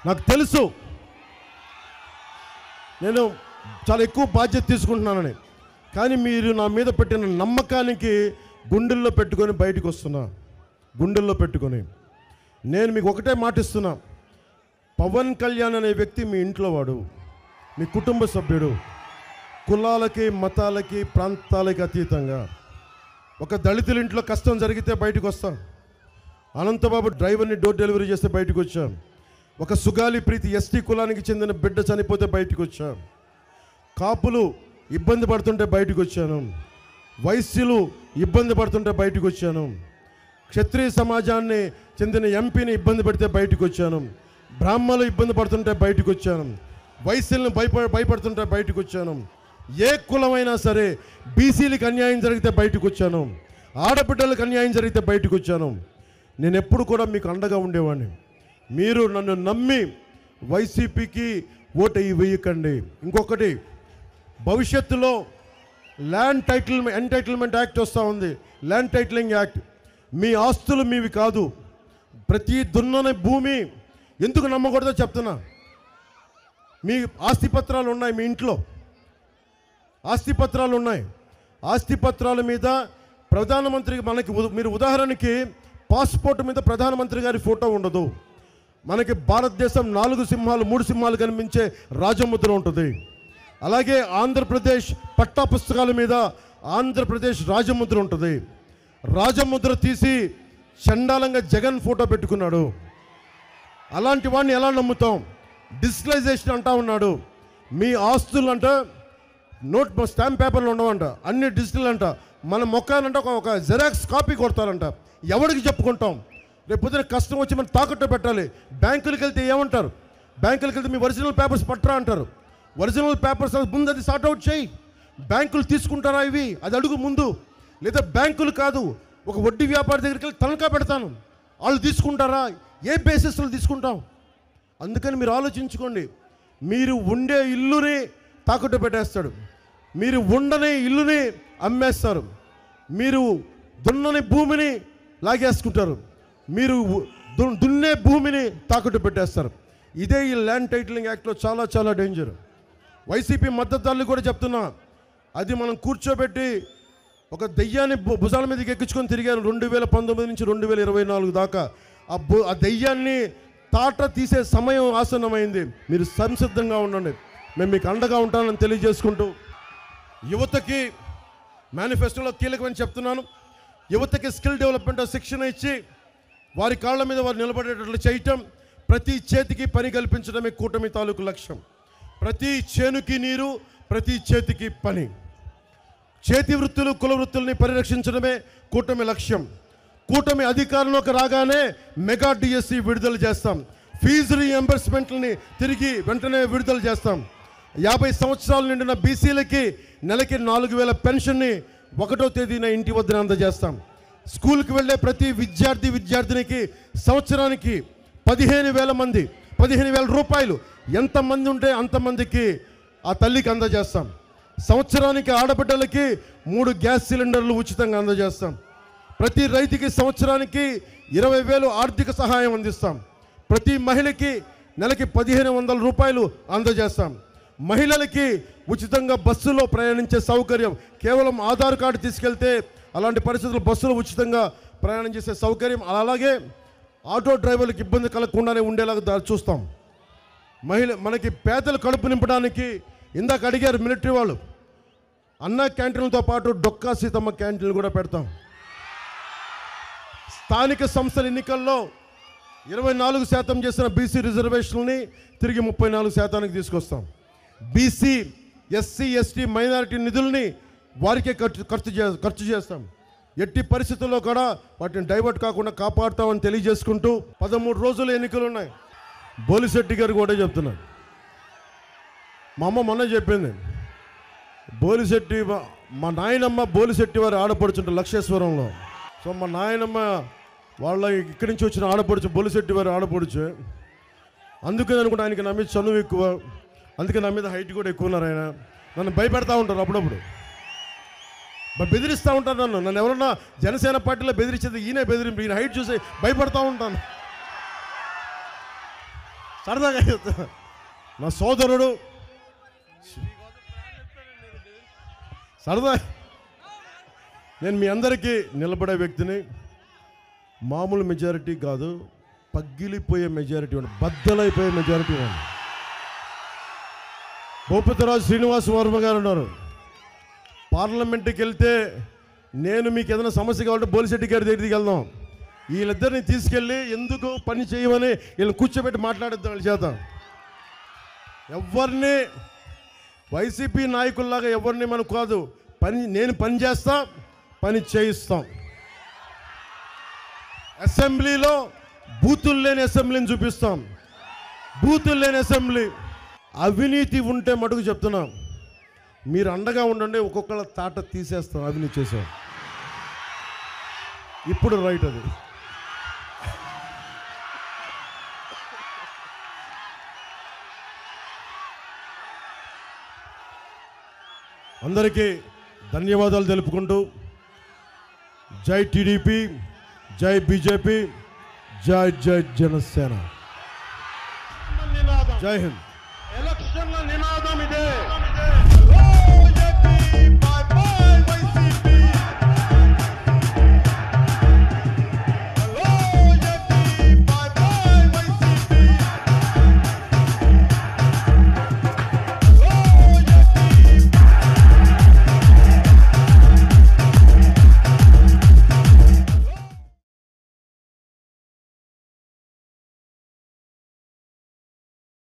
నాకు తెలుసు నేను చాలా ఎక్కువ బాధ్యత తీసుకుంటున్నానని. కానీ మీరు నా మీద పెట్టిన నమ్మకానికి గుండెల్లో పెట్టుకొని బయటకు వస్తున్నా. గుండెల్లో పెట్టుకొని నేను మీకు ఒకటే మాటిస్తున్నా, పవన్ కళ్యాణ్ అనే వ్యక్తి మీ ఇంట్లో వాడు, మీ కుటుంబ సభ్యుడు. కులాలకి, మతాలకి, ప్రాంతాలకి అతీతంగా. ఒక దళితుల ఇంట్లో కష్టం జరిగితే బయటకు వస్తాం. అనంతబాబు డ్రైవర్ని డోర్ డెలివరీ చేస్తే బయటకు వచ్చాం. ఒక సుగాలి ప్రీతి ఎస్టీ కులానికి చెందిన బిడ్డ చనిపోతే బయటకు వచ్చాం. కాపులు ఇబ్బంది పడుతుంటే బయటకు వచ్చాను. వైశ్యులు ఇబ్బంది పడుతుంటే బయటకు వచ్చాను. క్షత్రియ సమాజాన్ని చెందిన ఎంపీని ఇబ్బంది పెడితే బయటకు వచ్చాను. బ్రాహ్మణులు ఇబ్బంది పడుతుంటే బయటకు వచ్చాను. వైశ్యులను భయపడుతుంటే బయటకు వచ్చాను. ఏ కులమైనా సరే బీసీలకు అన్యాయం జరిగితే బయటకు వచ్చాను. ఆడబిడ్డలకు అన్యాయం జరిగితే బయటకు వచ్చాను. నేను ఎప్పుడు కూడా మీకు అండగా ఉండేవాడిని. మీరు నన్ను నమ్మి వైసీపీకి ఓటు వేయకండి. ఇంకొకటి, భవిష్యత్తులో ల్యాండ్ ఎంటైటిల్మెంట్ యాక్ట్ వస్తూ ఉంది. Land titling act. మీ ఆస్తులు మీవి కాదు. ప్రతి దున్నని భూమి ఎందుకు నమ్మకూడదో చెప్తున్నా. మీ ఆస్తిపత్రాలు ఉన్నాయి, మీ ఇంట్లో ఆస్తిపత్రాలు ఉన్నాయి. ఆస్తిపత్రాల మీద ప్రధానమంత్రికి మీరు ఉదాహరణకి పాస్పోర్ట్ మీద ప్రధానమంత్రి గారి ఫోటో ఉండదు. మనకి భారతదేశం 4 సింహాలు 3 సింహాలు కనిపించే రాజముద్ర ఉంటుంది. అలాగే ఆంధ్రప్రదేశ్ పట్టా పుస్తకాల మీద ఆంధ్రప్రదేశ్ రాజముద్ర ఉంటుంది. రాజముద్ర తీసి చండాలంగా జగన్ ఫోటో పెట్టుకున్నాడు. అలాంటి వాడిని ఎలా నమ్ముతాం? డిజిటలైజేషన్ అంటా ఉన్నాడు. మీ ఆస్తులు అంట స్టాంప్ పేపర్లు ఉండవంట, అన్ని డిజిటల్ అంట. మన మొక్కాలంట ఒక జెరాక్స్ కాపీ కొడతారంట. ఎవరికి చెప్పుకుంటాం? రేపు పొద్దున కష్టం వచ్చి మనం తాకట్టు పెట్టాలి. బ్యాంకులకు వెళ్తే ఏమంటారు? బ్యాంకులకు వెళ్తే మీ ఒరిజినల్ పేపర్స్ పట్టరా అంటారు. ఒరిజినల్ పేపర్స్ ముందు అది సార్ట్అవుట్ చేయి. బ్యాంకులు తీసుకుంటారా ఇవి? అది అడుగు ముందు. లేదా బ్యాంకులు కాదు, ఒక వడ్డీ వ్యాపారి దగ్గరికి వెళ్ళి తనఖా పెడతాను, వాళ్ళు తీసుకుంటారా? ఏ బేసిస్లో తీసుకుంటాం? అందుకని మీరు ఆలోచించుకోండి. మీరు ఉండే ఇల్లుని తాకట్టు పెట్టేస్తాడు. మీరు ఉండని ఇల్లుని అమ్మేస్తారు. మీరు దున్నని భూమిని లాగేసుకుంటారు. మీరు దున్నే భూమిని తాకట్టు పెట్టేస్తారు. ఇదే ఈ ల్యాండ్ టైటిలింగ్ యాక్ట్లో చాలా చాలా డేంజర్. వైసీపీ మద్దతుదారులు కూడా చెప్తున్నా, అది మనం కూర్చోబెట్టి ఒక దెయ్యాన్ని భుజాల మీదకి ఎక్కించుకొని తిరిగారు 2019 నుంచి 2024 దాకా. ఆ దెయ్యాన్ని తాట తీసే సమయం ఆసన్నమైంది. మీరు సంసిద్ధంగా ఉండండి. మేము మీకు అండగా ఉంటానని తెలియజేసుకుంటూ, యువతకి మేనిఫెస్టోలో కీలకమని చెప్తున్నాను. యువతకి స్కిల్ డెవలప్మెంట్ శిక్షణ ఇచ్చి వారి కాళ్ళ మీద వారు నిలబడేటట్లు చేయటం, ప్రతి చేతికి పని కల్పించడమే కూటమి తాలూకు లక్ష్యం. ప్రతి చేనుకి నీరు, ప్రతి చేతికి పని. చేతి వృత్తులు, కుల వృత్తుల్ని పరిరక్షించడమే కూటమి లక్ష్యం. కూటమి అధికారంలోకి రాగానే మెగా డిఎస్సి విడుదల చేస్తాం. ఫీజు రీఎంబర్స్మెంట్లని తిరిగి వెంటనే విడుదల చేస్తాం. 50 సంవత్సరాలు నిండిన బీసీలకి నెలకి 4000 పెన్షన్ని 1వ తేదీన ఇంటి వద్దన అందజేస్తాం. స్కూల్కి వెళ్ళే ప్రతి విద్యార్థినికి సంవత్సరానికి 15,000 రూపాయలు ఎంతమంది ఉంటే అంతమందికి ఆ తల్లికి అందజేస్తాం. సంవత్సరానికి ఆడబిడ్డలకి 3 గ్యాస్ సిలిండర్లు ఉచితంగా అందజేస్తాం. ప్రతి రైతుకి సంవత్సరానికి 20,000 ఆర్థిక సహాయం అందిస్తాం. ప్రతి మహిళకి నెలకి 1,500 రూపాయలు అందజేస్తాం. మహిళలకి ఉచితంగా బస్సులో ప్రయాణించే సౌకర్యం, కేవలం ఆధార్ కార్డు తీసుకెళ్తే అలాంటి పరిస్థితుల్లో బస్సులో ఉచితంగా ప్రయాణం చేసే సౌకర్యం. అలాగే ఆటో డ్రైవర్లకు ఇబ్బంది కలగకుండానే ఉండేలాగా చూస్తాం. మనకి పేదలు కడుపు నింపడానికి ఇందాక అడిగారు మిలిటరీ వాళ్ళు, అన్న క్యాంటీన్లతో పాటు డొక్కా సీతమ్మ క్యాంటీన్లు కూడా పెడతాం. స్థానిక సంస్థల ఎన్నికల్లో 24% చేసిన బీసీ రిజర్వేషన్ని తిరిగి 34% తీసుకొస్తాం. బీసీ, ఎస్సీ, ఎస్టీ, మైనారిటీ నిధుల్ని వారికే ఖర్చు చేస్తాం. ఎట్టి పరిస్థితుల్లో కూడా వాటిని డైవర్ట్ కాకుండా కాపాడుతామని తెలియజేసుకుంటూ, 13 రోజులు ఎన్నికలు ఉన్నాయి. బోలిశెట్టి గారు కూడా చెప్తున్నారు. మా అమ్మ మొన్న చెప్పింది, బోలిశెట్టి మా నాయనమ్మ బోలిశెట్టి వారు ఆడపడుచుంటే లక్షేశ్వరంలో. సో మా నాయనమ్మ వాళ్ళ ఇక్కడి నుంచి వచ్చిన ఆడపడుచు బోలిశెట్టి వారు ఆడపడుచు. అందుకని అనుకుంటే ఆయనకి నా మీద చనువు ఎక్కువ, అందుకే నా మీద హైట్ కూడా ఎక్కువ ఉన్నారు. ఆయన నన్ను భయపెడతా ఉంటారు, అప్పుడప్పుడు బెదిరిస్తూ ఉంటారు. నన్ను ఎవరన్నా జనసేన పార్టీలో బెదిరించేది ఈయన హైట్ చూసి భయపడతా ఉంటాను. సరదాగా చెప్తున్నా. నా సోదరుడు సరదా, నేను మీ అందరికీ నిలబడే వ్యక్తిని. మామూలు మెజారిటీ కాదు, పగిలిపోయే మెజారిటీ ఉంది, బద్దలైపోయే మెజారిటీ ఉంది. భూపతిరాజు శ్రీనివాస్ వర్మ గారు ఉన్నారు. పార్లమెంట్కి వెళ్తే నేను మీకు ఏదైనా సమస్య కావాలంటే బోలిశెట్టి గారి దగ్గరికి వెళ్దాం. వీళ్ళిద్దరిని తీసుకెళ్ళి ఎందుకు పని చేయమని వీళ్ళని కూర్చోబెట్టి మాట్లాడిద్దాం వాళ్ళ చేత. ఎవరిని వైసీపీ నాయకుల్లాగా ఎవరిని మనకు కాదు, నేను పని చేస్తా, పని చేయిస్తాం. అసెంబ్లీలో బూతులు లేని అసెంబ్లీని చూపిస్తాం, బూతులు లేని అసెంబ్లీ. అవినీతి ఉంటే మటుకు చెప్తున్నాం, మీరు అండగా ఉండండి, ఒక్కొక్కళ్ళ తాట తీసేస్తాం. అవినీతి చేసాం ఇప్పుడు రైట్. అది అందరికీ ధన్యవాదాలు తెలుపుకుంటూ జై టీడీపీ, జై బీజేపీ, జై జై జనసేన, జై హింద్. ఎలక్షన్ల నినాదం ఇదే.